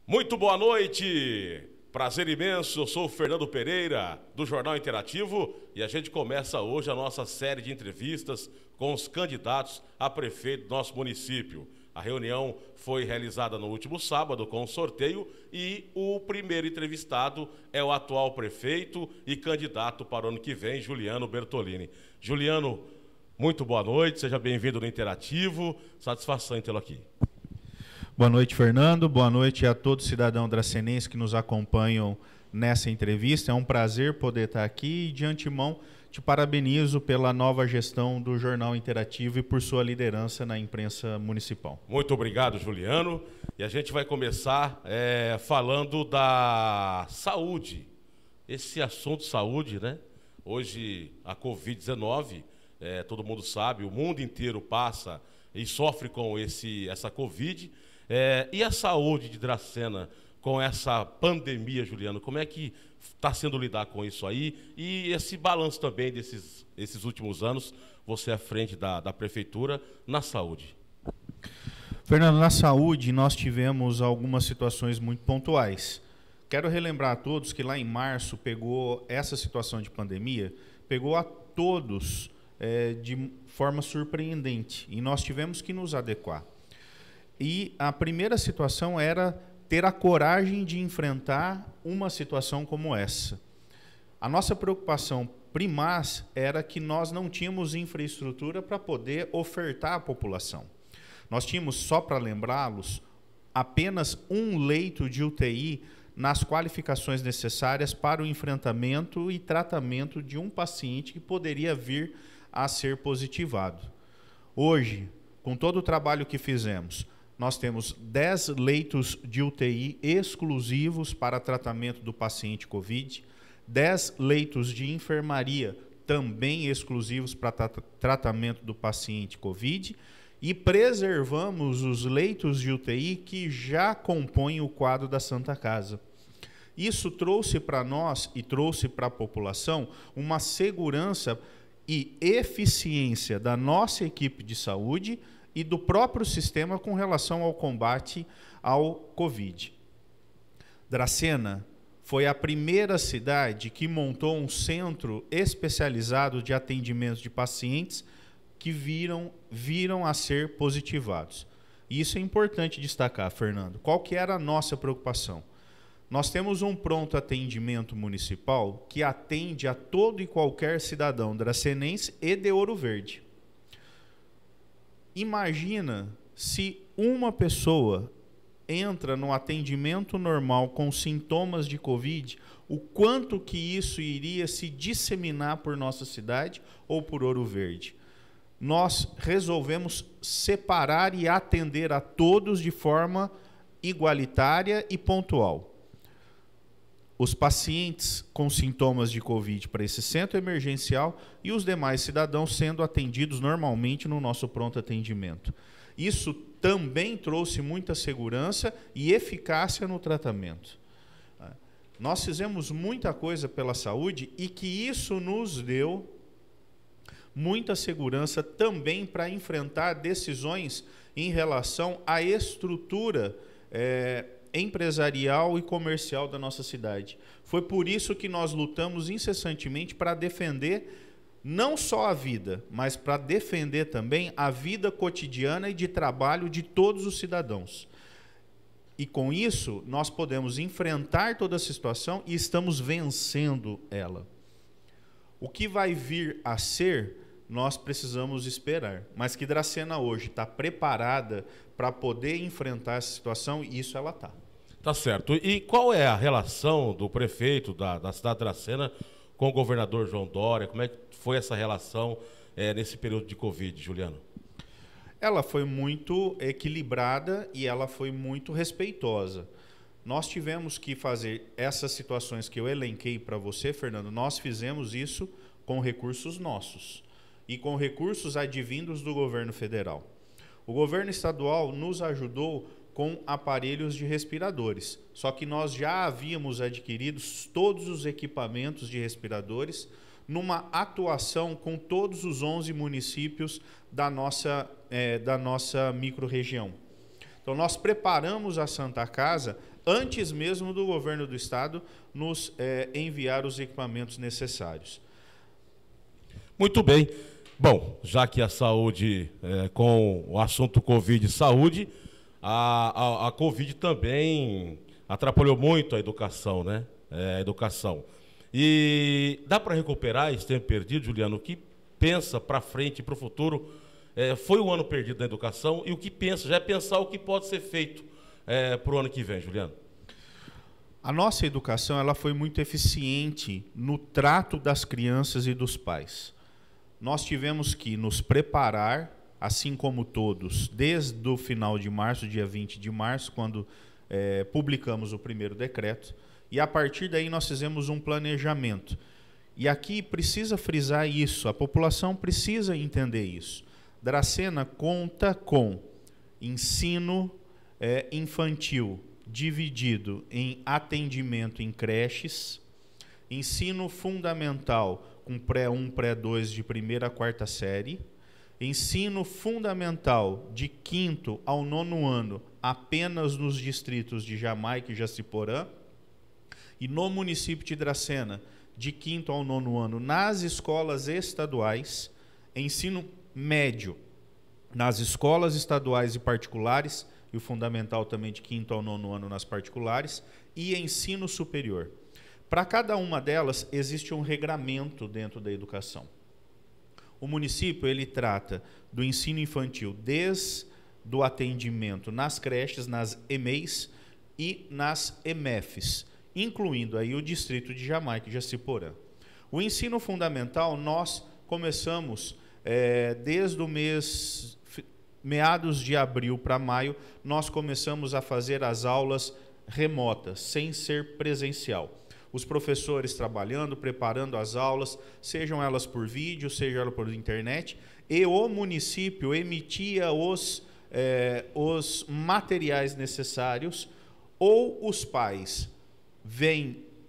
Muito boa noite, prazer imenso, eu sou o Fernando Pereira, do Jornal Interativo, e a gente começa hoje a nossa série de entrevistas com os candidatos a prefeito do nosso município. A reunião foi realizada no último sábado com o sorteio e o primeiro entrevistado é o atual prefeito e candidato para o ano que vem, Juliano Bertolini. Juliano, muito boa noite, seja bem-vindo no Interativo, satisfação em tê-lo aqui. Boa noite, Fernando. Boa noite a todos os cidadãos dracenenses que nos acompanham nessa entrevista. É um prazer poder estar aqui e, de antemão, te parabenizo pela nova gestão do Jornal Interativo e por sua liderança na imprensa municipal. Muito obrigado, Juliano. E a gente vai começar falando da saúde. Esse assunto saúde, né? Hoje, a Covid-19, todo mundo sabe, o mundo inteiro passa e sofre com essa Covid. E a saúde de Dracena com essa pandemia, Juliano, como é que está sendo lidar com isso aí? E esse balanço também esses últimos anos, você à frente da prefeitura, na saúde. Fernando, na saúde nós tivemos algumas situações muito pontuais. Quero relembrar a todos que lá em março pegou essa situação de pandemia, pegou a todos de forma surpreendente e nós tivemos que nos adequar. E a primeira situação era ter a coragem de enfrentar uma situação como essa. A nossa preocupação primaz era que nós não tínhamos infraestrutura para poder ofertar à população. Nós tínhamos, só para lembrá-los, apenas um leito de UTI nas qualificações necessárias para o enfrentamento e tratamento de um paciente que poderia vir a ser positivado. Hoje, com todo o trabalho que fizemos, nós temos 10 leitos de UTI exclusivos para tratamento do paciente COVID, 10 leitos de enfermaria também exclusivos para tratamento do paciente COVID e preservamos os leitos de UTI que já compõem o quadro da Santa Casa. Isso trouxe para nós e trouxe para a população uma segurança e eficiência da nossa equipe de saúde e do próprio sistema com relação ao combate ao Covid. Dracena foi a primeira cidade que montou um centro especializado de atendimento de pacientes que viram a ser positivados. E isso é importante destacar, Fernando. Qual que era a nossa preocupação? Nós temos um pronto atendimento municipal que atende a todo e qualquer cidadão dracenense e de Ouro Verde. Imagina se uma pessoa entra no atendimento normal com sintomas de Covid, o quanto que isso iria se disseminar por nossa cidade ou por Ouro Verde. Nós resolvemos separar e atender a todos de forma igualitária e pontual. Os pacientes com sintomas de Covid para esse centro emergencial e os demais cidadãos sendo atendidos normalmente no nosso pronto atendimento. Isso também trouxe muita segurança e eficácia no tratamento. Nós fizemos muita coisa pela saúde e que isso nos deu muita segurança também para enfrentar decisões em relação à estrutura empresarial e comercial da nossa cidade. Foi por isso que nós lutamos incessantemente para defender não só a vida, mas para defender também a vida cotidiana e de trabalho de todos os cidadãos. E com isso, nós podemos enfrentar toda essa situação e estamos vencendo ela. O que vai vir a ser, nós precisamos esperar. Mas que Dracena hoje está preparada para poder enfrentar essa situação, e isso ela está. Tá certo. E qual é a relação do prefeito da cidade de Dracena com o governador João Dória? Como é que foi essa relação nesse período de Covid, Juliano? Ela foi muito equilibrada e ela foi muito respeitosa. Nós tivemos que fazer essas situações que eu elenquei para você, Fernando, nós fizemos isso com recursos nossos e com recursos advindos do governo federal. O governo estadual nos ajudou com aparelhos de respiradores. Só que nós já havíamos adquirido todos os equipamentos de respiradores numa atuação com todos os 11 municípios da nossa microrregião. Então, nós preparamos a Santa Casa antes mesmo do governo do Estado nos enviar os equipamentos necessários. Muito bem. Bom, já que a saúde, com o assunto Covid e saúde, a Covid também atrapalhou muito a educação, né? A educação. E dá para recuperar esse tempo perdido, Juliano? O que pensa para frente, para o futuro? Foi um ano perdido na educação e o que pensa, já é pensar o que pode ser feito para o ano que vem, Juliano? A nossa educação ela foi muito eficiente no trato das crianças e dos pais. Nós tivemos que nos preparar, assim como todos, desde o final de março, dia 20 de março, quando publicamos o primeiro decreto, e a partir daí nós fizemos um planejamento. E aqui precisa frisar isso, a população precisa entender isso. Dracena conta com ensino infantil dividido em atendimento em creches, ensino fundamental com pré-1, pré-2 de 1ª a 4ª série, ensino fundamental de 5º ao 9º ano apenas nos distritos de Jamaica e Jaciporã, e no município de Dracena, de 5º ao 9º ano nas escolas estaduais, ensino médio nas escolas estaduais e particulares, e o fundamental também de 5º ao 9º ano nas particulares, e ensino superior. Para cada uma delas, existe um regramento dentro da educação. O município ele trata do ensino infantil desde o atendimento nas creches, nas EMEIs e nas EMEFs, incluindo aí o distrito de Jamaica e Jaciporã. O ensino fundamental, nós começamos desde o meados de abril para maio, nós começamos a fazer as aulas remotas, sem ser presencial. Os professores trabalhando, preparando as aulas, sejam elas por vídeo, seja elas por internet, e o município emitia os materiais necessários, ou os pais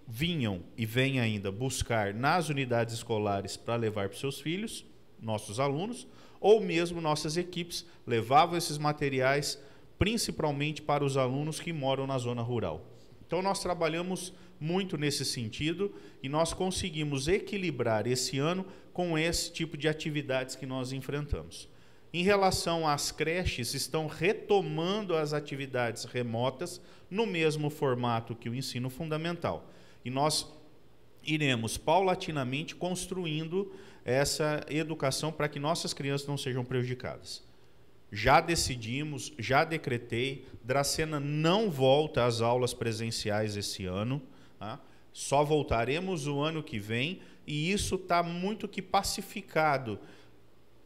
vinham e vêm ainda buscar nas unidades escolares para levar para os seus filhos, nossos alunos, ou mesmo nossas equipes levavam esses materiais principalmente para os alunos que moram na zona rural. Então nós trabalhamos muito nesse sentido e nós conseguimos equilibrar esse ano com esse tipo de atividades que nós enfrentamos. Em relação às creches, estão retomando as atividades remotas no mesmo formato que o ensino fundamental. E nós iremos paulatinamente construindo essa educação para que nossas crianças não sejam prejudicadas. Já decidimos, já decretei, Dracena não volta às aulas presenciais esse ano, tá? Só voltaremos o ano que vem, e isso está muito que pacificado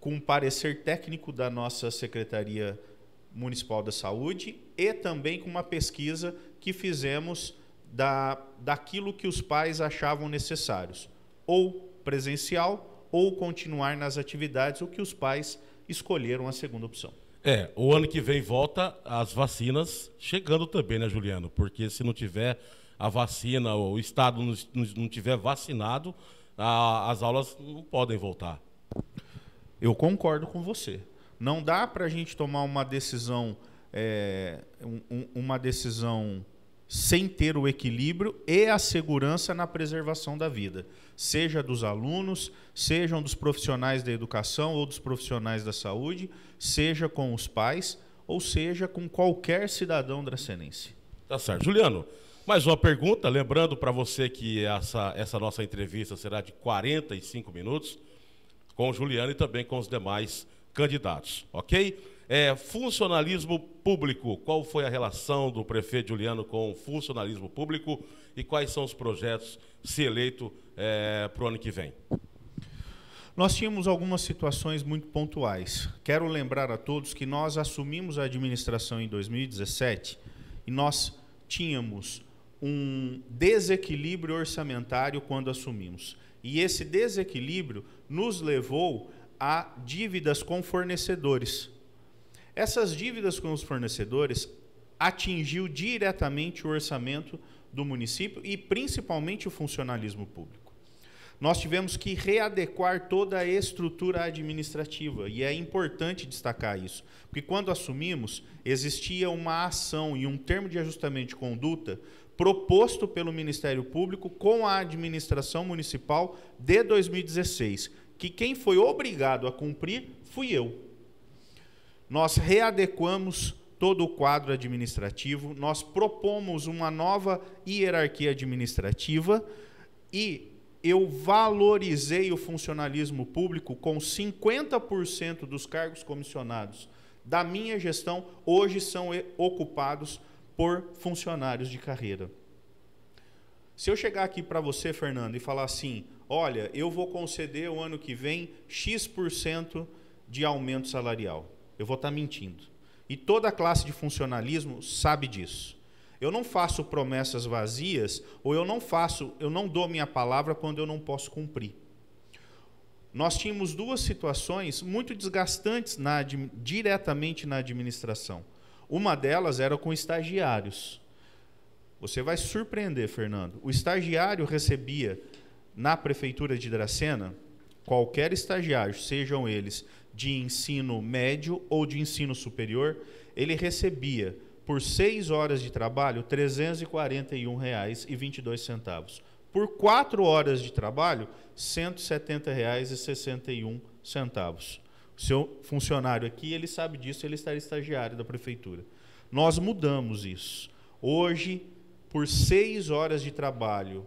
com o parecer técnico da nossa Secretaria Municipal da Saúde e também com uma pesquisa que fizemos daquilo que os pais achavam necessários, ou presencial ou continuar nas atividades, o que os pais escolheram a segunda opção. O ano que vem volta as vacinas chegando também, né, Juliano? Porque se não tiver a vacina, o Estado não tiver vacinado, as aulas não podem voltar. Eu concordo com você. Não dá para a gente tomar uma decisão, sem ter o equilíbrio e a segurança na preservação da vida, seja dos alunos, sejam dos profissionais da educação ou dos profissionais da saúde, seja com os pais, ou seja com qualquer cidadão dracenense. Tá certo. Juliano, mais uma pergunta, lembrando para você que essa nossa entrevista será de 45 minutos, com o Juliano e também com os demais candidatos, ok? Funcionalismo público, qual foi a relação do prefeito Juliano com o funcionalismo público e quais são os projetos, se eleito, para o ano que vem? Nós tínhamos algumas situações muito pontuais. Quero lembrar a todos que nós assumimos a administração em 2017 e nós tínhamos um desequilíbrio orçamentário quando assumimos. E esse desequilíbrio nos levou a dívidas com fornecedores. Essas dívidas com os fornecedores atingiu diretamente o orçamento do município e principalmente o funcionalismo público. nós tivemos que readequar toda a estrutura administrativa, e é importante destacar isso, porque quando assumimos, existia uma ação e um termo de ajustamento de conduta proposto pelo Ministério Público com a administração municipal de 2016, que quem foi obrigado a cumprir fui eu. Nós readequamos todo o quadro administrativo, nós propomos uma nova hierarquia administrativa e eu valorizei o funcionalismo público com 50% dos cargos comissionados da minha gestão, hoje são ocupados por funcionários de carreira. Se eu chegar aqui para você, Fernando, e falar assim, olha, eu vou conceder o ano que vem X% de aumento salarial, eu vou estar mentindo. E toda a classe de funcionalismo sabe disso. Eu não faço promessas vazias, ou eu não dou minha palavra quando eu não posso cumprir. Nós tínhamos duas situações muito desgastantes diretamente na administração. Uma delas era com estagiários. Você vai se surpreender, Fernando. O estagiário recebia, na Prefeitura de Dracena, qualquer estagiário, sejam eles de ensino médio ou de ensino superior, ele recebia, por 6 horas de trabalho, R$ 341,22. Por 4 horas de trabalho, R$ 170,61. O seu funcionário aqui, ele sabe disso, ele está estagiário da prefeitura. Nós mudamos isso. Hoje, por 6 horas de trabalho,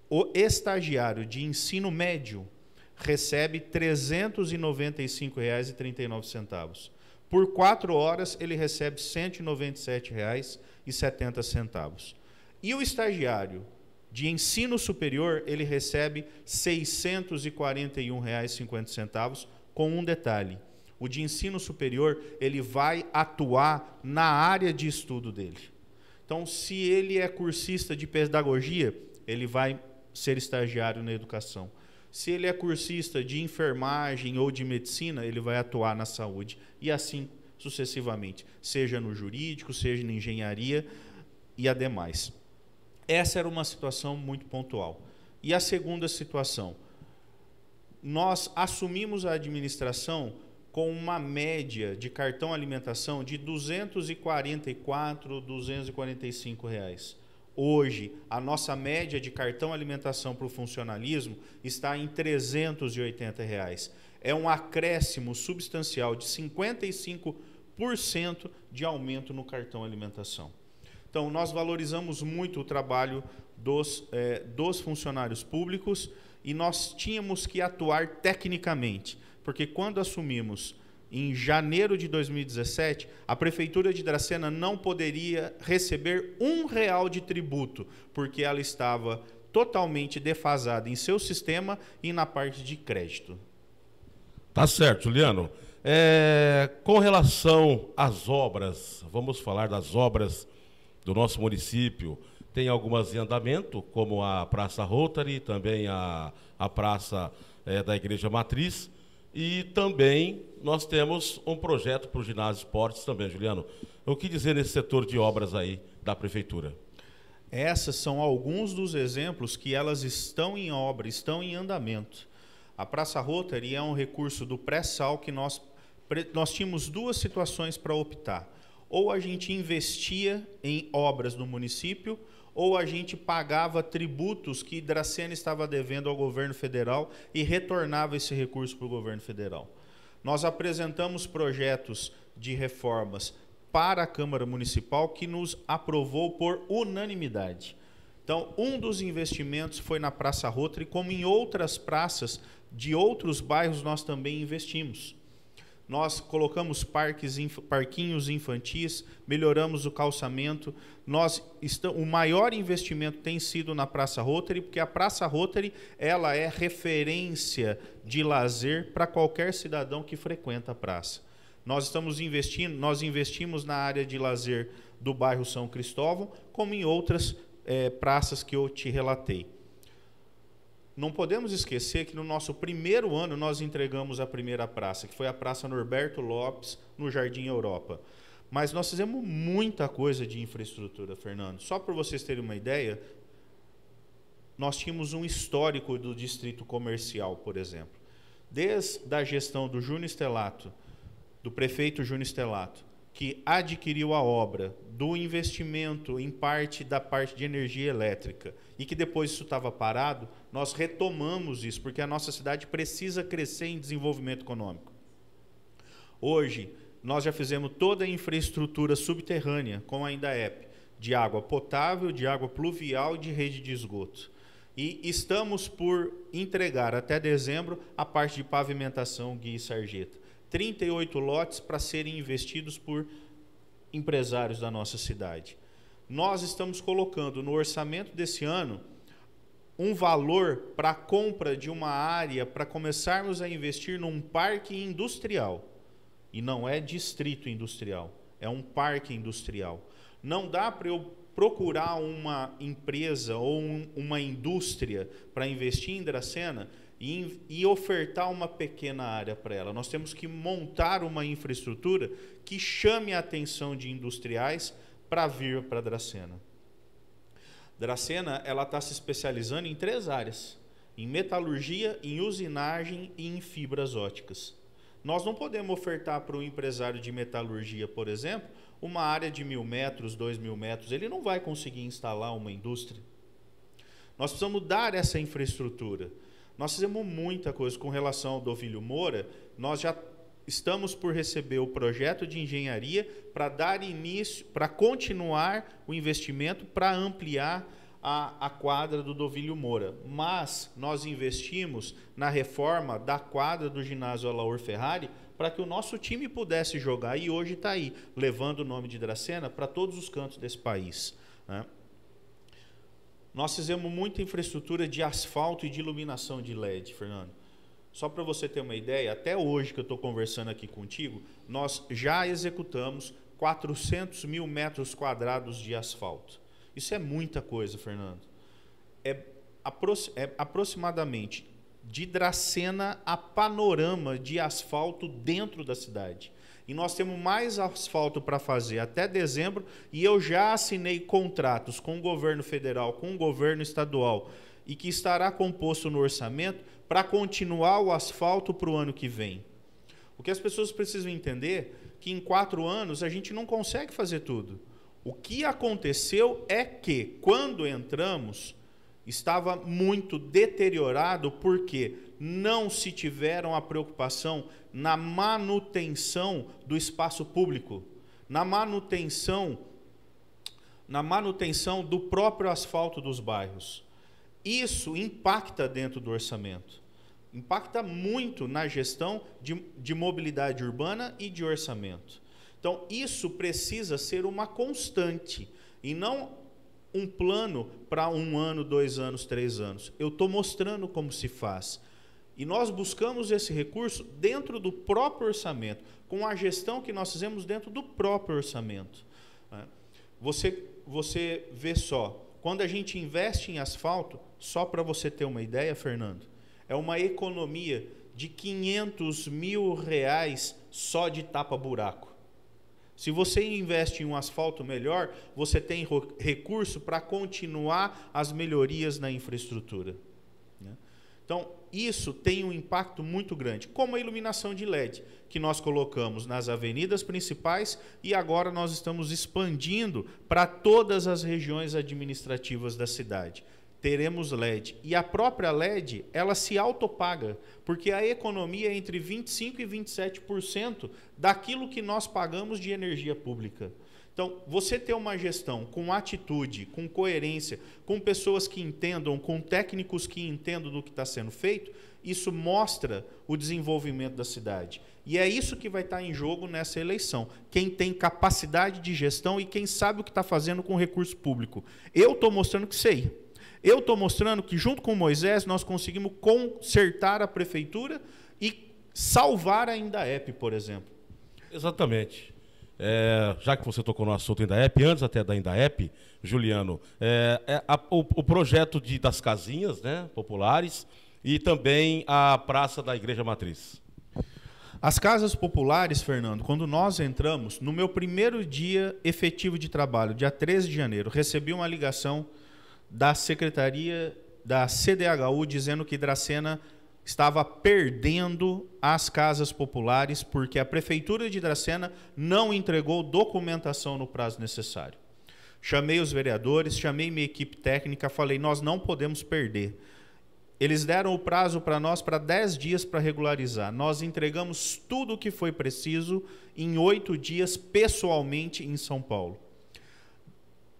o estagiário de ensino médio recebe R$ 395,39. Por 4 horas, ele recebe R$ 197,70. E o estagiário de ensino superior, ele recebe R$ 641,50, com um detalhe. O de ensino superior, ele vai atuar na área de estudo dele. Então, se ele é cursista de pedagogia, ele vai ser estagiário na educação. Se ele é cursista de enfermagem ou de medicina, ele vai atuar na saúde. E assim sucessivamente, seja no jurídico, seja na engenharia e ademais. Essa era uma situação muito pontual. E a segunda situação, nós assumimos a administração com uma média de cartão alimentação de R$ 244, R$ 245. Hoje, a nossa média de cartão alimentação para o funcionalismo está em R$ 380. É um acréscimo substancial de 55% de aumento no cartão alimentação. Então, nós valorizamos muito o trabalho dos funcionários públicos e nós tínhamos que atuar tecnicamente, porque quando assumimos em janeiro de 2017, a Prefeitura de Dracena não poderia receber R$1 de tributo, porque ela estava totalmente defasada em seu sistema e na parte de crédito. Tá certo, Juliano. Com relação às obras, vamos falar das obras do nosso município. Tem algumas em andamento, como a Praça Rotary, também a Praça da Igreja Matriz. E também nós temos um projeto para o ginásio esportes também, Juliano. O que dizer nesse setor de obras aí da Prefeitura? Esses são alguns dos exemplos que elas estão em obra, estão em andamento. A Praça Rotary é um recurso do pré-sal que nós tínhamos duas situações para optar. Ou a gente investia em obras no município, ou a gente pagava tributos que Dracena estava devendo ao governo federal e retornava esse recurso para o governo federal. Nós apresentamos projetos de reformas para a Câmara Municipal que nos aprovou por unanimidade. Então, um dos investimentos foi na Praça Rotary, como em outras praças de outros bairros nós também investimos. Nós colocamos parquinhos infantis, melhoramos o calçamento. O maior investimento tem sido na Praça Rotary, porque a Praça Rotary ela é referência de lazer para qualquer cidadão que frequenta a praça. Nós investimos na área de lazer do bairro São Cristóvão, como em outras praças que eu te relatei. Não podemos esquecer que no nosso primeiro ano nós entregamos a primeira praça, que foi a Praça Norberto Lopes, no Jardim Europa. Mas nós fizemos muita coisa de infraestrutura, Fernando. Só para vocês terem uma ideia, nós tínhamos um histórico do distrito comercial, por exemplo. Desde a gestão do Júnior Stelato, do prefeito Júnior Stelato, que adquiriu a obra, do investimento em parte da parte de energia elétrica, e que depois isso estava parado, nós retomamos isso, porque a nossa cidade precisa crescer em desenvolvimento econômico. Hoje, nós já fizemos toda a infraestrutura subterrânea com a INDAEP, de água potável, de água pluvial e de rede de esgoto. E estamos por entregar até dezembro a parte de pavimentação Guia e Sarjeta. 38 lotes para serem investidos por empresários da nossa cidade. Nós estamos colocando no orçamento desse ano um valor para a compra de uma área para começarmos a investir num parque industrial. E não é distrito industrial, é um parque industrial. Não dá para eu procurar uma empresa ou uma indústria para investir em Dracena e ofertar uma pequena área para ela. Nós temos que montar uma infraestrutura que chame a atenção de industriais para vir para Dracena. Dracena está se especializando em 3 áreas: em metalurgia, em usinagem e em fibras óticas. Nós não podemos ofertar para um empresário de metalurgia, por exemplo, uma área de 1.000 metros, 2.000 metros. Ele não vai conseguir instalar uma indústria. Nós precisamos dar essa infraestrutura. Nós fizemos muita coisa com relação ao Dovilho Moura. Nós já estamos por receber o projeto de engenharia para dar início, para continuar o investimento, para ampliar a quadra do Dovilho Moura. Mas nós investimos na reforma da quadra do ginásio Alaor Ferrari para que o nosso time pudesse jogar, e hoje está aí, levando o nome de Dracena para todos os cantos desse país, né? Nós fizemos muita infraestrutura de asfalto e de iluminação de LED, Fernando. Só para você ter uma ideia, até hoje que eu estou conversando aqui contigo, nós já executamos 400.000 metros quadrados de asfalto. Isso é muita coisa, Fernando. É aproximadamente de Dracena a Panorama de asfalto dentro da cidade. E nós temos mais asfalto para fazer até dezembro, e eu já assinei contratos com o governo federal, com o governo estadual, e que estará composto no orçamento para continuar o asfalto para o ano que vem. O que as pessoas precisam entender é que em 4 anos a gente não consegue fazer tudo. O que aconteceu é que, quando entramos, estava muito deteriorado porque não se tiveram a preocupação na manutenção do espaço público, na manutenção do próprio asfalto dos bairros. Isso impacta dentro do orçamento, impacta muito na gestão de mobilidade urbana e de orçamento. Então, isso precisa ser uma constante e não um plano para 1 ano, 2 anos, 3 anos. Eu estou mostrando como se faz. E nós buscamos esse recurso dentro do próprio orçamento, com a gestão que nós fizemos dentro do próprio orçamento. Você vê só, quando a gente investe em asfalto, só para você ter uma ideia, Fernando, é uma economia de R$500 mil só de tapa-buraco. Se você investe em um asfalto melhor, você tem recurso para continuar as melhorias na infraestrutura, né? Então, isso tem um impacto muito grande, como a iluminação de LED, que nós colocamos nas avenidas principais e agora nós estamos expandindo para todas as regiões administrativas da cidade. Teremos LED. E a própria LED, ela se autopaga, porque a economia é entre 25% e 27% daquilo que nós pagamos de energia pública. Então, você ter uma gestão com atitude, com coerência, com pessoas que entendam, com técnicos que entendam do que está sendo feito, isso mostra o desenvolvimento da cidade. E é isso que vai estar em jogo nessa eleição. Quem tem capacidade de gestão e quem sabe o que está fazendo com o recurso público. Eu estou mostrando que sei. Eu estou mostrando que, junto com Moisés, nós conseguimos consertar a prefeitura e salvar a INDAEP, por exemplo. Exatamente. Já que você tocou no assunto INDAEP, antes até da INDAEP, Juliano, o projeto das casinhas, né, populares e também a Praça da Igreja Matriz. As casas populares, Fernando, quando nós entramos, no meu primeiro dia efetivo de trabalho, dia 13 de janeiro, recebi uma ligação da Secretaria da CDHU dizendo que Dracena estava perdendo as casas populares porque a Prefeitura de Dracena não entregou documentação no prazo necessário. Chamei os vereadores, chamei minha equipe técnica, falei, nós não podemos perder. Eles deram o prazo para nós para 10 dias para regularizar. Nós entregamos tudo o que foi preciso em 8 dias pessoalmente em São Paulo.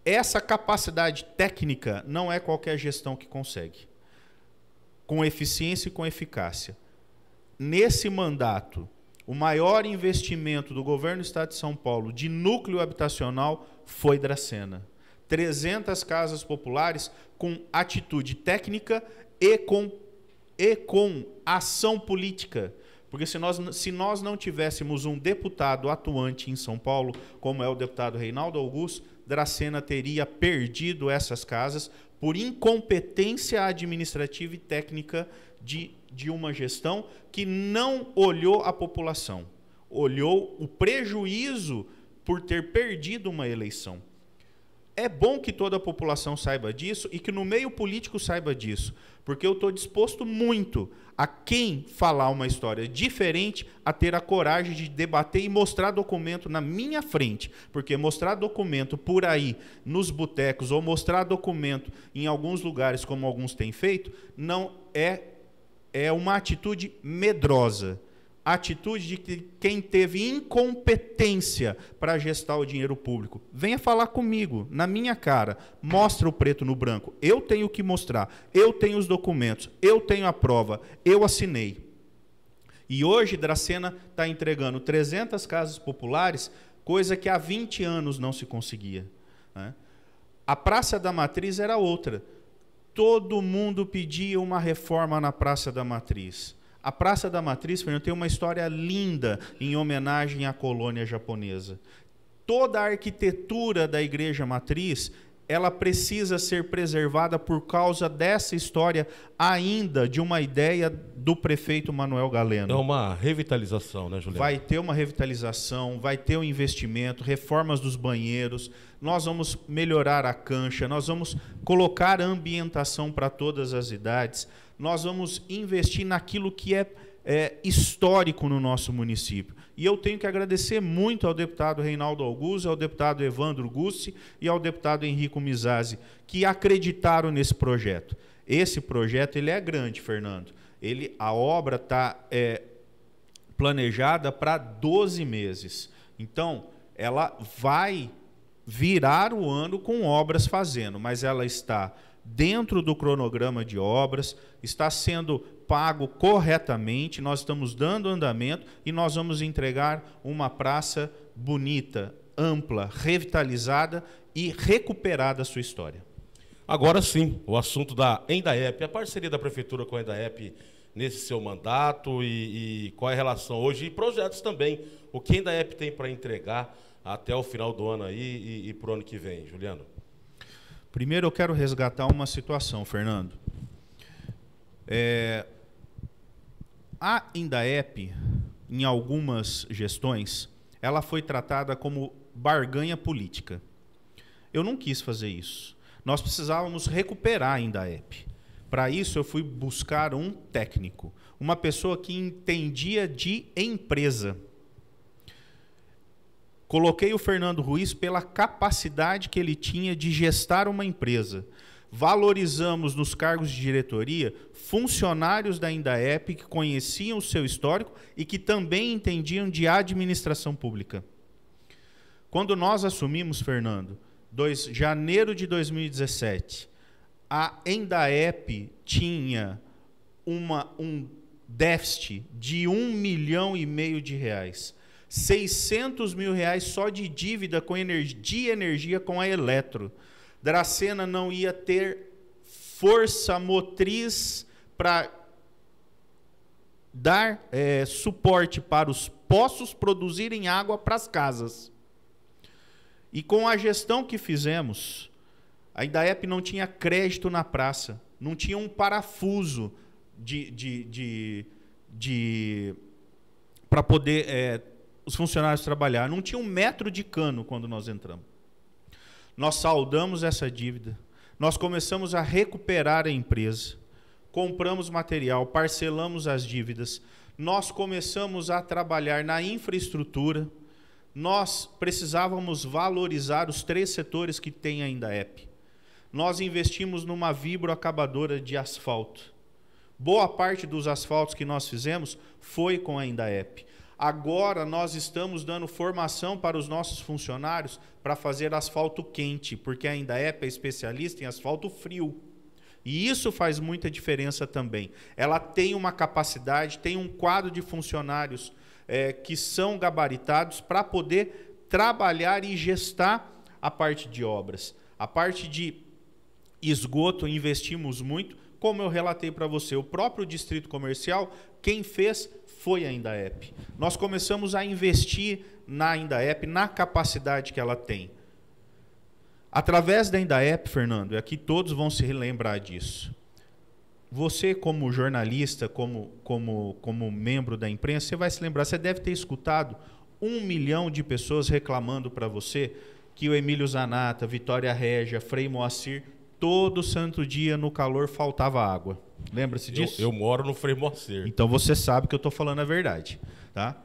Essa capacidade técnica não é qualquer gestão que consegue. Com eficiência e com eficácia. Nesse mandato, o maior investimento do governo do Estado de São Paulo de núcleo habitacional foi Dracena. 300 casas populares com atitude técnica e com ação política. Porque se nós não tivéssemos um deputado atuante em São Paulo, como é o deputado Reinaldo Augusto, Dracena teria perdido essas casas por incompetência administrativa e técnica de uma gestão que não olhou a população, olhou o prejuízo por ter perdido uma eleição. É bom que toda a população saiba disso e que no meio político saiba disso, porque eu estou disposto muito a quem falar uma história diferente a ter a coragem de debater e mostrar documento na minha frente, porque mostrar documento por aí nos botecos ou mostrar documento em alguns lugares, como alguns têm feito, não é uma atitude medrosa. Atitude de que quem teve incompetência para gestar o dinheiro público. Venha falar comigo, na minha cara, mostra o preto no branco. Eu tenho que mostrar, eu tenho os documentos, eu tenho a prova, eu assinei. E hoje Dracena está entregando 300 casas populares, coisa que há 20 anos não se conseguia, né? A Praça da Matriz era outra. Todo mundo pedia uma reforma na Praça da Matriz. A Praça da Matriz, Fernando, tem uma história linda em homenagem à colônia japonesa. Toda a arquitetura da Igreja Matriz, ela precisa ser preservada por causa dessa história ainda de uma ideia do prefeito Manuel Galeno. É uma revitalização, né, Juliano? Vai ter uma revitalização, vai ter um investimento, reformas dos banheiros, nós vamos melhorar a cancha, nós vamos colocar ambientação para todas as idades, nós vamos investir naquilo que é histórico no nosso município. E eu tenho que agradecer muito ao deputado Reinaldo Augusto, ao deputado Evandro Gussi e ao deputado Henrico Mizazzi, que acreditaram nesse projeto. Esse projeto ele é grande, Fernando. A obra está planejada para 12 meses. Então, ela vai virar o ano com obras fazendo, mas ela está dentro do cronograma de obras, está sendo pago corretamente, nós estamos dando andamento e nós vamos entregar uma praça bonita, ampla, revitalizada e recuperada a sua história. Agora sim, o assunto da Endaep, a parceria da Prefeitura com a Endaep nesse seu mandato e qual é a relação hoje e projetos também. O que a Endaep tem para entregar até o final do ano aí e para o ano que vem, Juliano? Primeiro eu quero resgatar uma situação, Fernando. A Endaep, em algumas gestões, ela foi tratada como barganha política. Eu não quis fazer isso. Nós precisávamos recuperar a Endaep. Para isso eu fui buscar um técnico, uma pessoa que entendia de empresa. Coloquei o Fernando Ruiz pela capacidade que ele tinha de gestar uma empresa. Valorizamos nos cargos de diretoria funcionários da Endaep que conheciam o seu histórico e que também entendiam de administração pública. Quando nós assumimos, Fernando, janeiro de 2017, a Endaep tinha um déficit de R$1,5 milhão de reais. R$600 mil só de dívida de energia com a Eletro. Dracena não ia ter força motriz para dar suporte para os poços produzirem água para as casas. E com a gestão que fizemos, a Endaep não tinha crédito na praça, não tinha um parafuso para poder os funcionários trabalhar, não tinha 1 metro de cano quando nós entramos. Nós saldamos essa dívida, Nós começamos a recuperar a empresa, compramos material, parcelamos as dívidas, nós começamos a trabalhar na infraestrutura, nós precisávamos valorizar os 3 setores que tem a Indaep. Nós investimos numa vibroacabadora de asfalto. Boa parte dos asfaltos que nós fizemos foi com a Indaep. Agora nós estamos dando formação para os nossos funcionários para fazer asfalto quente, porque a Indaep é especialista em asfalto frio. E isso faz muita diferença também. Ela tem uma capacidade, tem um quadro de funcionários que são gabaritados para poder trabalhar e gestar a parte de obras. A parte de esgoto investimos muito, como eu relatei para você. O próprio distrito comercial, quem fez foi a Indaep. Nós começamos a investir na Indaep, na capacidade que ela tem. Através da Indaep, Fernando, e aqui todos vão se lembrar disso, você como jornalista, como membro da imprensa, você vai se lembrar, você deve ter escutado 1 milhão de pessoas reclamando para você que o Emílio Zanata, Vitória Régia, Frei Moacir, todo santo dia no calor faltava água. Lembra-se disso? Eu moro no Frei Moacir. Então você sabe que eu estou falando a verdade. Tá?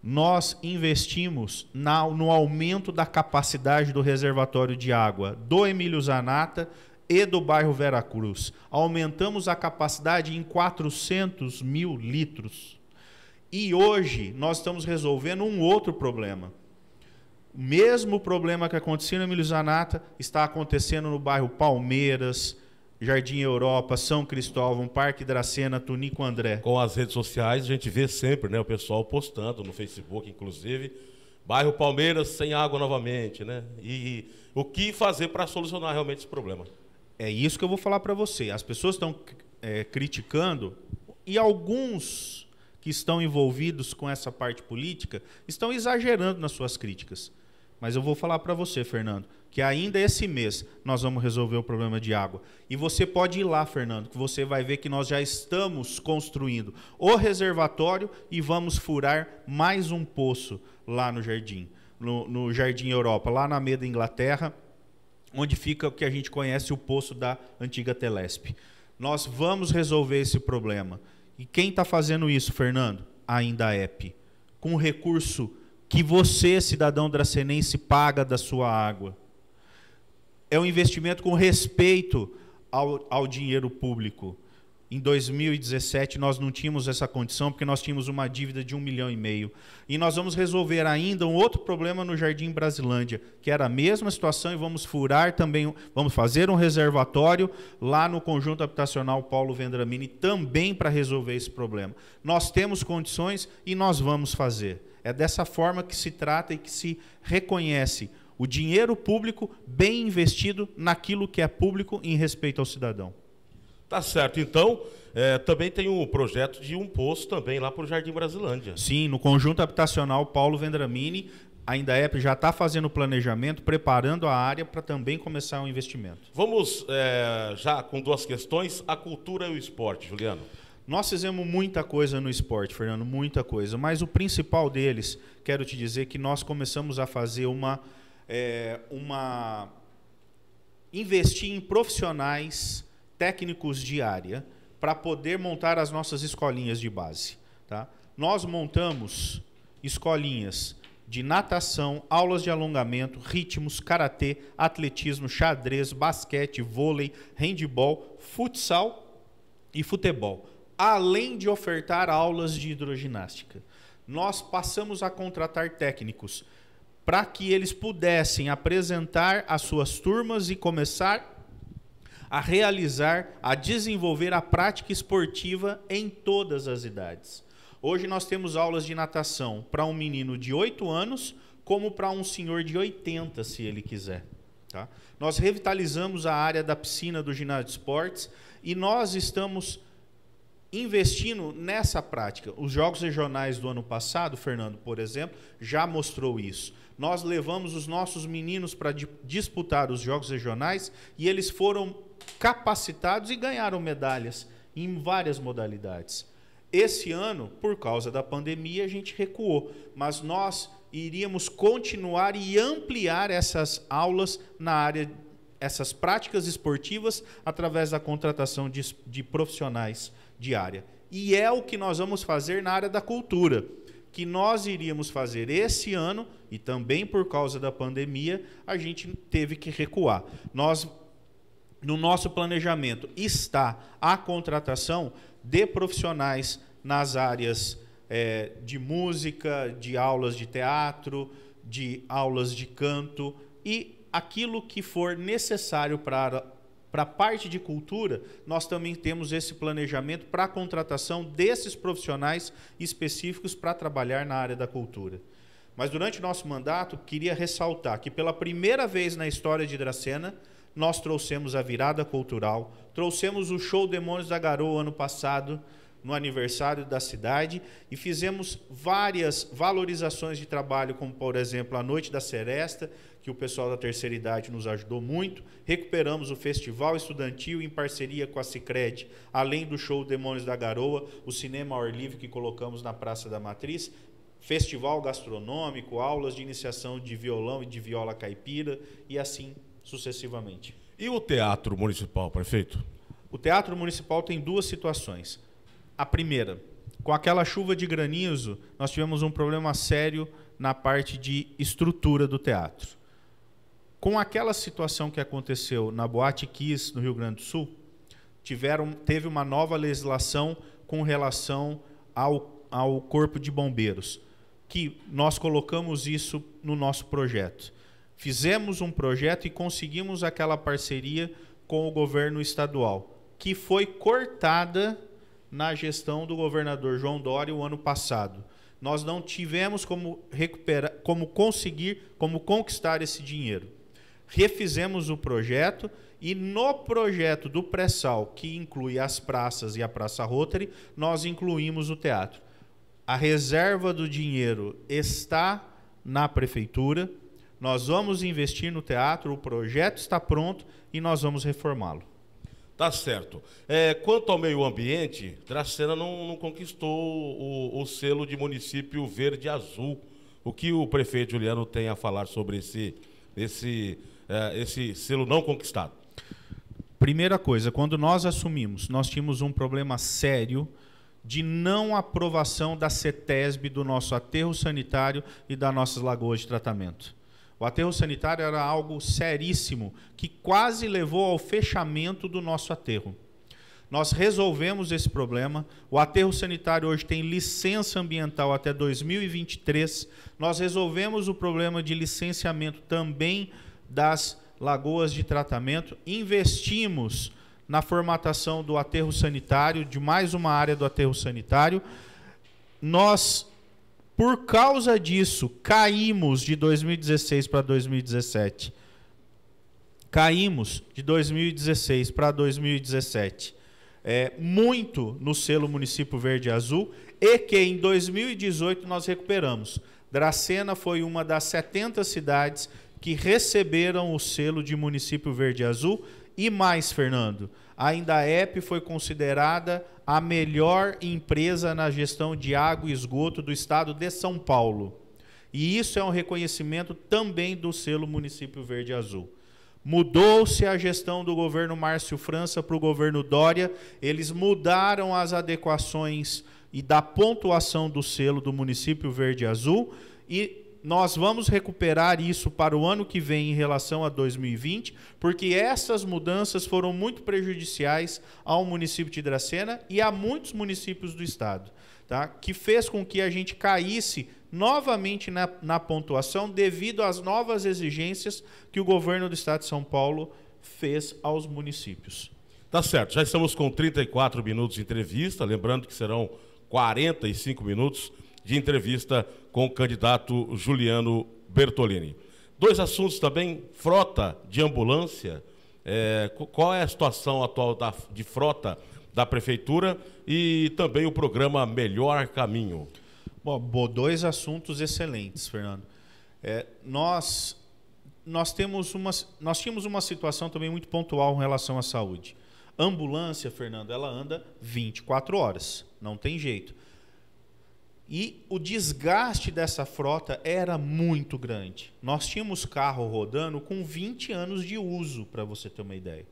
Nós investimos no aumento da capacidade do reservatório de água do Emílio Zanata e do bairro Vera Cruz. Aumentamos a capacidade em 400 mil litros. E hoje nós estamos resolvendo um outro problema. O mesmo problema que acontecia no Emílio Zanata está acontecendo no bairro Palmeiras, Jardim Europa, São Cristóvão, Parque Dracena, Tunico André. Com as redes sociais a gente vê sempre, né, o pessoal postando no Facebook, inclusive, bairro Palmeiras sem água novamente, né? E o que fazer para solucionar realmente esse problema? É isso que eu vou falar para você. As pessoas estão criticando, e alguns que estão envolvidos com essa parte política estão exagerando nas suas críticas. Mas eu vou falar para você, Fernando, que ainda esse mês nós vamos resolver o problema de água. E você pode ir lá, Fernando, que você vai ver que nós já estamos construindo o reservatório e vamos furar mais um poço lá no Jardim, no Jardim Europa, lá na Meda Inglaterra, onde fica o que a gente conhece o poço da antiga Telesp. Nós vamos resolver esse problema. E quem está fazendo isso, Fernando? A Indaep. Com recurso que você, cidadão dracenense, paga da sua água. É um investimento com respeito ao dinheiro público. Em 2017 nós não tínhamos essa condição porque nós tínhamos uma dívida de 1,5 milhão. E nós vamos resolver ainda um outro problema no Jardim Brasilândia, que era a mesma situação, e vamos furar também, vamos fazer um reservatório lá no conjunto habitacional Paulo Vendramini também para resolver esse problema. Nós temos condições e nós vamos fazer. É dessa forma que se trata e que se reconhece o dinheiro público bem investido naquilo que é público em respeito ao cidadão. Tá certo. Então, também tem um projeto de um poço também lá para o Jardim Brasilândia. Sim, no conjunto habitacional Paulo Vendramini, a Indaep já está fazendo o planejamento, preparando a área para também começar o investimento. Vamos já com 2 questões, a cultura e o esporte, Juliano. Nós fizemos muita coisa no esporte, Fernando, muita coisa, mas o principal deles, quero te dizer que nós começamos a fazer investir em profissionais técnicos de área para poder montar as nossas escolinhas de base. Tá? Nós montamos escolinhas de natação, aulas de alongamento, ritmos, karatê, atletismo, xadrez, basquete, vôlei, handebol, futsal e futebol, além de ofertar aulas de hidroginástica. Nós passamos a contratar técnicos para que eles pudessem apresentar as suas turmas e começar a realizar, a desenvolver a prática esportiva em todas as idades. Hoje nós temos aulas de natação para um menino de 8 anos, como para um senhor de 80, se ele quiser. Tá? Nós revitalizamos a área da piscina do ginásio de esportes e nós estamos investindo nessa prática. Os Jogos Regionais do ano passado, Fernando, por exemplo, já mostrou isso. Nós levamos os nossos meninos para disputar os Jogos Regionais e eles foram capacitados e ganharam medalhas em várias modalidades. Esse ano, por causa da pandemia, a gente recuou, mas nós iríamos continuar e ampliar essas aulas na área essas práticas esportivas através da contratação de profissionais de área. E é o que nós vamos fazer na área da cultura, que nós iríamos fazer esse ano, e também por causa da pandemia, a gente teve que recuar. No nosso planejamento está a contratação de profissionais nas áreas de música, de aulas de teatro, de aulas de canto e aquilo que for necessário para a parte de cultura, nós também temos esse planejamento para a contratação desses profissionais específicos para trabalhar na área da cultura. Mas durante o nosso mandato, queria ressaltar que pela primeira vez na história de Dracena, nós trouxemos a virada cultural, trouxemos o show Demônios da Garoa ano passado, no aniversário da cidade, e fizemos várias valorizações de trabalho, como, por exemplo, a Noite da Seresta, que o pessoal da terceira idade nos ajudou muito. Recuperamos o Festival Estudantil em parceria com a Sicredi, além do show Demônios da Garoa, o cinema ao ar livre que colocamos na Praça da Matriz, festival gastronômico, aulas de iniciação de violão e de viola caipira, e assim sucessivamente. E o Teatro Municipal, prefeito? O Teatro Municipal tem duas situações. A primeira, com aquela chuva de granizo, nós tivemos um problema sério na parte de estrutura do teatro. Com aquela situação que aconteceu na Boate Kiss, no Rio Grande do Sul, teve uma nova legislação com relação ao Corpo de Bombeiros, que nós colocamos isso no nosso projeto. Fizemos um projeto e conseguimos aquela parceria com o governo estadual, que foi cortada na gestão do governador João Dória o ano passado. Nós não tivemos como conquistar esse dinheiro. Refizemos o projeto e no projeto do pré-sal, que inclui as praças e a Praça Rotary, nós incluímos o teatro. A reserva do dinheiro está na prefeitura, nós vamos investir no teatro, o projeto está pronto e nós vamos reformá-lo. Tá certo. Quanto ao meio ambiente, Dracena não conquistou o selo de município verde azul. O que o prefeito Juliano tem a falar sobre esse selo não conquistado? Primeira coisa, quando nós assumimos, nós tínhamos um problema sério de não aprovação da CETESB do nosso aterro sanitário e das nossas lagoas de tratamento. O aterro sanitário era algo seríssimo, que quase levou ao fechamento do nosso aterro. Nós resolvemos esse problema. O aterro sanitário hoje tem licença ambiental até 2023. Nós resolvemos o problema de licenciamento também das lagoas de tratamento. Investimos na formatação do aterro sanitário, de mais uma área do aterro sanitário. Nós, por causa disso, caímos de 2016 para 2017. Caímos de 2016 para 2017. Muito no selo Município Verde e Azul, e que em 2018 nós recuperamos. Dracena foi uma das 70 cidades que receberam o selo de Município Verde e Azul. E mais, Fernando, ainda a EP foi considerada a melhor empresa na gestão de água e esgoto do estado de São Paulo. E isso é um reconhecimento também do selo Município Verde e Azul. Mudou-se a gestão do governo Márcio França para o governo Dória, eles mudaram as adequações e da pontuação do selo do Município Verde e Azul, e nós vamos recuperar isso para o ano que vem em relação a 2020, porque essas mudanças foram muito prejudiciais ao município de Dracena e a muitos municípios do estado, tá? Que fez com que a gente caísse novamente na pontuação devido às novas exigências que o governo do estado de São Paulo fez aos municípios. Tá certo, já estamos com 34 minutos de entrevista, lembrando que serão 45 minutos de entrevista com o candidato Juliano Bertolini. Dois assuntos também, frota de ambulância, qual é a situação atual de frota da prefeitura e também o programa Melhor Caminho? Bom, dois assuntos excelentes, Fernando. Nós tínhamos uma situação também muito pontual em relação à saúde. A ambulância, Fernando, ela anda 24 horas, não tem jeito. E o desgaste dessa frota era muito grande. Nós tínhamos carro rodando com 20 anos de uso, para você ter uma ideia.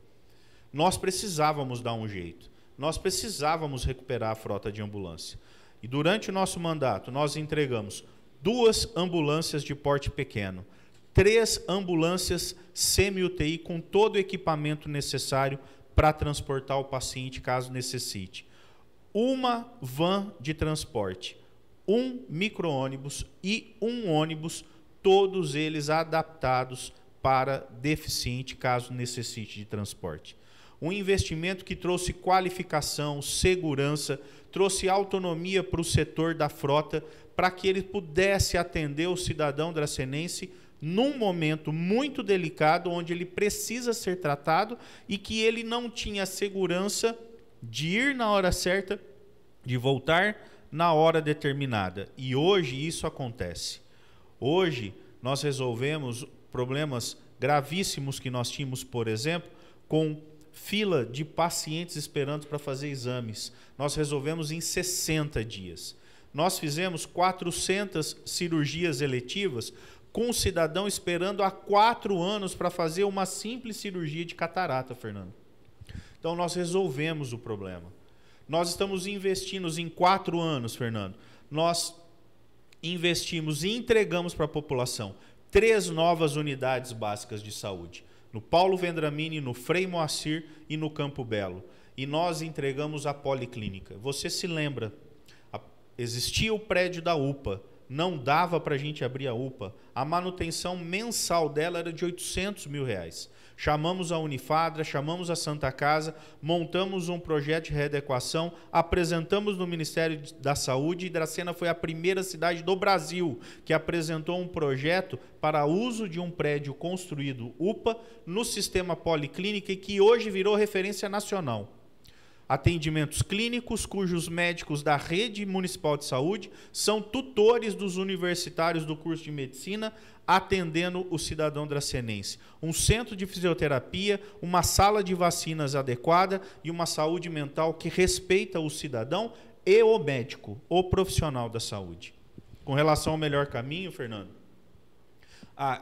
Nós precisávamos dar um jeito. Nós precisávamos recuperar a frota de ambulância. E durante o nosso mandato, nós entregamos 2 ambulâncias de porte pequeno, 3 ambulâncias semi-UTI com todo o equipamento necessário para transportar o paciente caso necessite, 1 van de transporte, 1 micro-ônibus e 1 ônibus, todos eles adaptados para deficiente caso necessite de transporte. Um investimento que trouxe qualificação, segurança, trouxe autonomia para o setor da frota, para que ele pudesse atender o cidadão dracenense num momento muito delicado, onde ele precisa ser tratado e que ele não tinha segurança de ir na hora certa, de voltar na hora determinada. E hoje isso acontece. Hoje nós resolvemos problemas gravíssimos que nós tínhamos, por exemplo, com fila de pacientes esperando para fazer exames. Nós resolvemos em 60 dias. Nós fizemos 400 cirurgias eletivas com um cidadão esperando há 4 anos para fazer uma simples cirurgia de catarata, Fernando. Então nós resolvemos o problema. Nós estamos investindo em 4 anos, Fernando. Nós investimos e entregamos para a população 3 novas unidades básicas de saúde. No Paulo Vendramini, no Frei Moacir e no Campo Belo. E nós entregamos a policlínica. Você se lembra, existia o prédio da UPA, não dava para a gente abrir a UPA. A manutenção mensal dela era de R$800 mil. Chamamos a Unifadra, chamamos a Santa Casa, montamos um projeto de readequação, apresentamos no Ministério da Saúde e Dracena foi a primeira cidade do Brasil que apresentou um projeto para uso de um prédio construído UPA no sistema policlínica e que hoje virou referência nacional. Atendimentos clínicos cujos médicos da rede municipal de saúde são tutores dos universitários do curso de medicina, atendendo o cidadão dracenense. Um centro de fisioterapia, uma sala de vacinas adequada e uma saúde mental que respeita o cidadão e o médico, o profissional da saúde. Com relação ao melhor caminho, Fernando,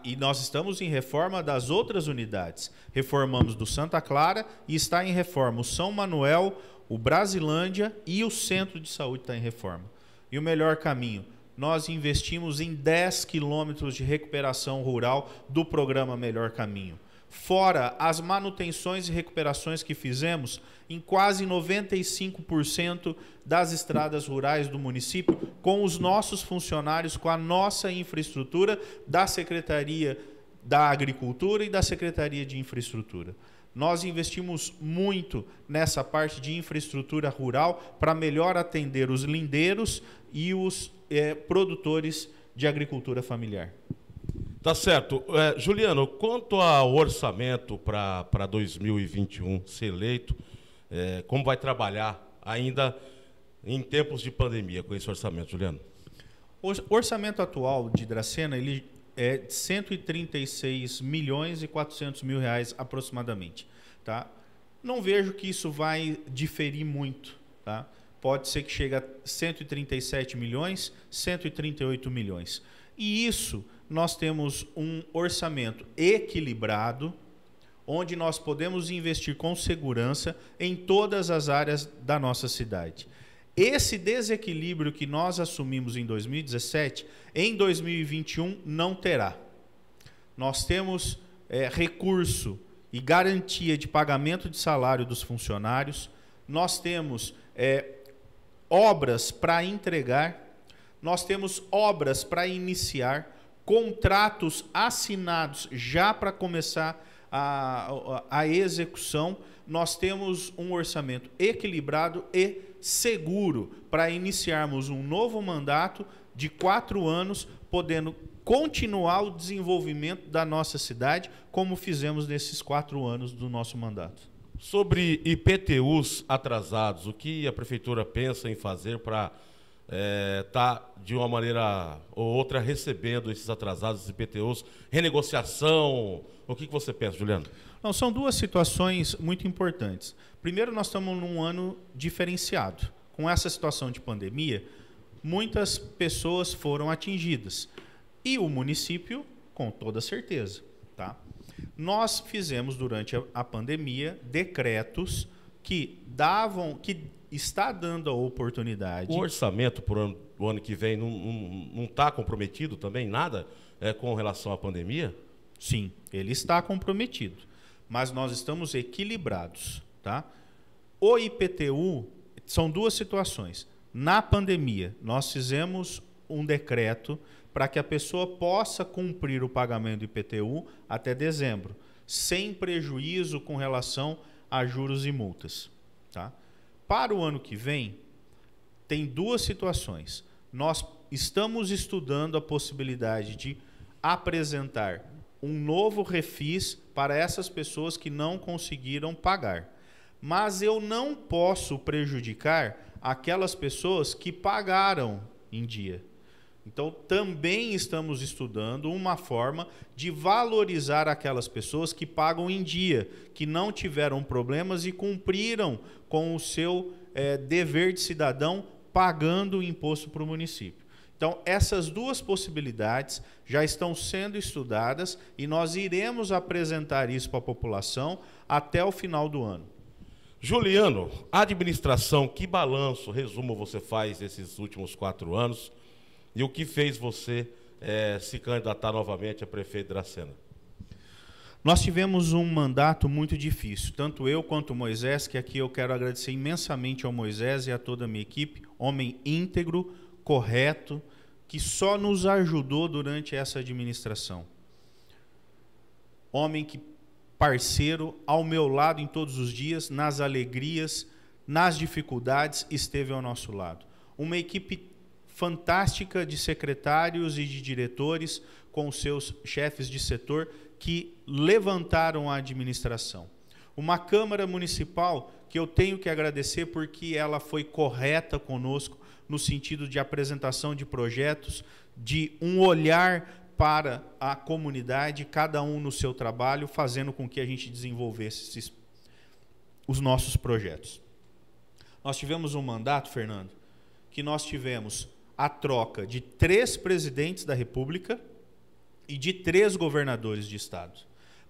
e nós estamos em reforma das outras unidades. Reformamos do Santa Clara e está em reforma o São Manuel, o Brasilândia e o Centro de Saúde está em reforma. E o melhor caminho, nós investimos em 10 quilômetros de recuperação rural do programa Melhor Caminho. Fora as manutenções e recuperações que fizemos em quase 95% das estradas rurais do município, com os nossos funcionários, com a nossa infraestrutura da Secretaria da Agricultura e da Secretaria de Infraestrutura. Nós investimos muito nessa parte de infraestrutura rural para melhor atender os lindeiros e os produtores de agricultura familiar. Tá certo. Juliano, quanto ao orçamento para 2021 ser eleito, como vai trabalhar ainda em tempos de pandemia com esse orçamento, Juliano? O orçamento atual de Dracena ele é de 136 milhões e 400 mil reais aproximadamente. Tá? Não vejo que isso vai diferir muito. Tá? Pode ser que chegue a 137 milhões, 138 milhões. E isso, nós temos um orçamento equilibrado, onde nós podemos investir com segurança em todas as áreas da nossa cidade. Esse desequilíbrio que nós assumimos em 2017, em 2021 não terá. Nós temos recurso e garantia de pagamento de salário dos funcionários, nós temos obras para entregar, nós temos obras para iniciar, contratos assinados já para começar a execução, nós temos um orçamento equilibrado e seguro para iniciarmos um novo mandato de 4 anos, podendo continuar o desenvolvimento da nossa cidade, como fizemos nesses 4 anos do nosso mandato. Sobre IPTUs atrasados, o que a Prefeitura pensa em fazer para estar, de uma maneira ou outra, recebendo esses atrasados IPTUs? Renegociação? O que você pensa, Juliano? Não, são 2 situações muito importantes. Primeiro, nós estamos num ano diferenciado. Com essa situação de pandemia, muitas pessoas foram atingidas. E o município, com toda certeza. Tá? Nós fizemos, durante a pandemia, decretos que está dando a oportunidade... O orçamento para o ano que vem não está comprometido também, nada, com relação à pandemia? Sim, ele está comprometido, mas nós estamos equilibrados. Tá? O IPTU, são duas situações. Na pandemia, nós fizemos um decreto para que a pessoa possa cumprir o pagamento do IPTU até dezembro, sem prejuízo com relação a juros e multas. Tá? Para o ano que vem, tem duas situações. Nós estamos estudando a possibilidade de apresentar um novo refis para essas pessoas que não conseguiram pagar. Mas eu não posso prejudicar aquelas pessoas que pagaram em dia. Então, também estamos estudando uma forma de valorizar aquelas pessoas que pagam em dia, que não tiveram problemas e cumpriram com o seu dever de cidadão pagando o imposto para o município. Então, essas duas possibilidades já estão sendo estudadas e nós iremos apresentar isso para a população até o final do ano. Juliano, administração, que balanço, resumo você faz desses últimos 4 anos e o que fez você se candidatar novamente a prefeito de Dracena? Nós tivemos um mandato muito difícil, tanto eu quanto o Moisés, que aqui eu quero agradecer imensamente ao Moisés e a toda a minha equipe, homem íntegro, correto, que só nos ajudou durante essa administração. Homem que parceiro, ao meu lado em todos os dias, nas alegrias, nas dificuldades, esteve ao nosso lado. Uma equipe fantástica de secretários e de diretores, com os seus chefes de setor, que levantaram a administração. Uma Câmara Municipal que eu tenho que agradecer porque ela foi correta conosco no sentido de apresentação de projetos, de um olhar para a comunidade, cada um no seu trabalho, fazendo com que a gente desenvolvesse os nossos projetos. Nós tivemos um mandato, Fernando, que nós tivemos a troca de 3 presidentes da República e de 3 governadores de estado.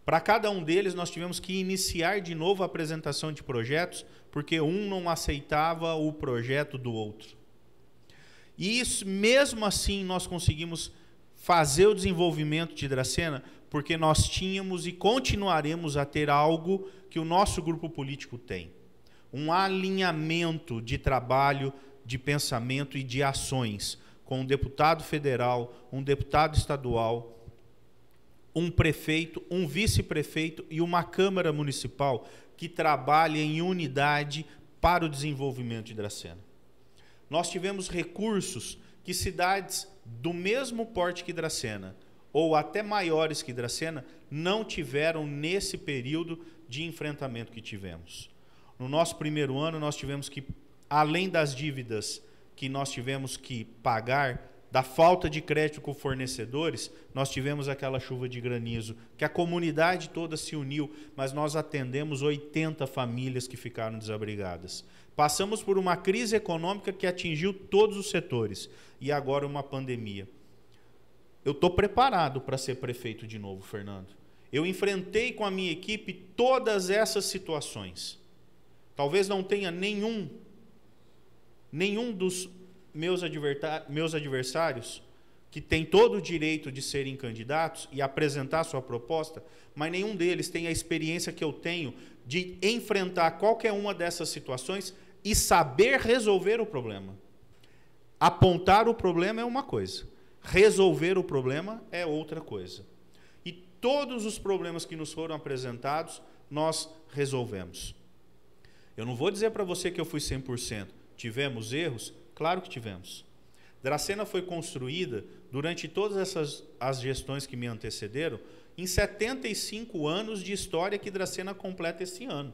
Para cada um deles, nós tivemos que iniciar de novo a apresentação de projetos, porque um não aceitava o projeto do outro. E isso, mesmo assim, nós conseguimos fazer o desenvolvimento de Dracena, porque nós tínhamos e continuaremos a ter algo que o nosso grupo político tem. Um alinhamento de trabalho, de pensamento e de ações com um deputado federal, um deputado estadual, um prefeito, um vice-prefeito e uma Câmara Municipal que trabalha em unidade para o desenvolvimento de Dracena. Nós tivemos recursos que cidades do mesmo porte que Dracena, ou até maiores que Dracena, não tiveram nesse período de enfrentamento que tivemos. No nosso primeiro ano, nós tivemos que, além das dívidas que nós tivemos que pagar, da falta de crédito com fornecedores, nós tivemos aquela chuva de granizo, que a comunidade toda se uniu, mas nós atendemos 80 famílias que ficaram desabrigadas. Passamos por uma crise econômica que atingiu todos os setores, e agora uma pandemia. Eu estou preparado para ser prefeito de novo, Fernando. Eu enfrentei com a minha equipe todas essas situações. Talvez não tenha nenhum dos meus adversários, que tem todo o direito de serem candidatos e apresentar sua proposta, mas nenhum deles tem a experiência que eu tenho de enfrentar qualquer uma dessas situações e saber resolver o problema. Apontar o problema é uma coisa, resolver o problema é outra coisa. E todos os problemas que nos foram apresentados, nós resolvemos. Eu não vou dizer para você que eu fui 100%. Tivemos erros? Claro que tivemos. Dracena foi construída, durante todas as gestões que me antecederam, em 75 anos de história que Dracena completa esse ano.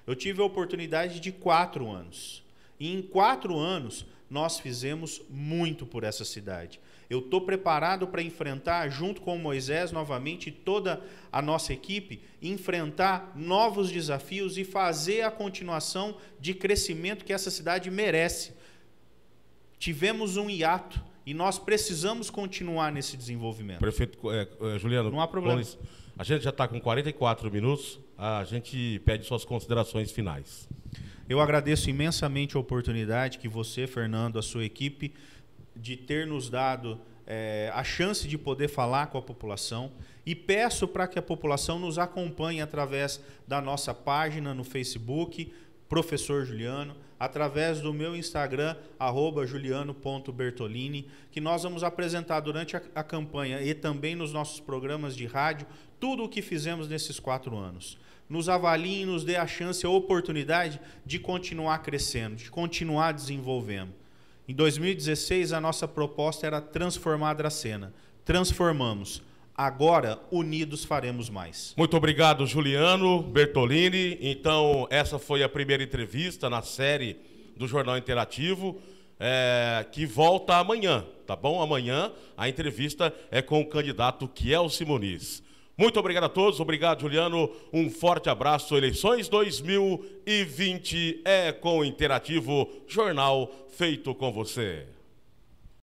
Eu tive a oportunidade de 4 anos. E em 4 anos, nós fizemos muito por essa cidade. Eu estou preparado para enfrentar, junto com o Moisés, novamente, toda a nossa equipe, enfrentar novos desafios e fazer a continuação de crescimento que essa cidade merece. tivemos um hiato e nós precisamos continuar nesse desenvolvimento. Prefeito Juliano, não há problema. A gente já está com 44 minutos, a gente pede suas considerações finais. Eu agradeço imensamente a oportunidade que você, Fernando, a sua equipe, de ter nos dado a chance de poder falar com a população e peço para que a população nos acompanhe através da nossa página no Facebook, Professor Juliano, através do meu Instagram, @juliano.bertolini, que nós vamos apresentar durante a campanha e também nos nossos programas de rádio tudo o que fizemos nesses 4 anos. Nos avaliem, nos dê a chance, a oportunidade de continuar crescendo, de continuar desenvolvendo. Em 2016, a nossa proposta era transformar a Dracena. Transformamos. Agora, unidos, faremos mais. Muito obrigado, Juliano Bertolini. Então, essa foi a primeira entrevista na série do Jornal Interativo, que volta amanhã, tá bom? Amanhã a entrevista é com o candidato Kielce Muniz. Muito obrigado a todos, obrigado, Juliano. Um forte abraço. Eleições 2020 é com o Interativo, jornal feito com você.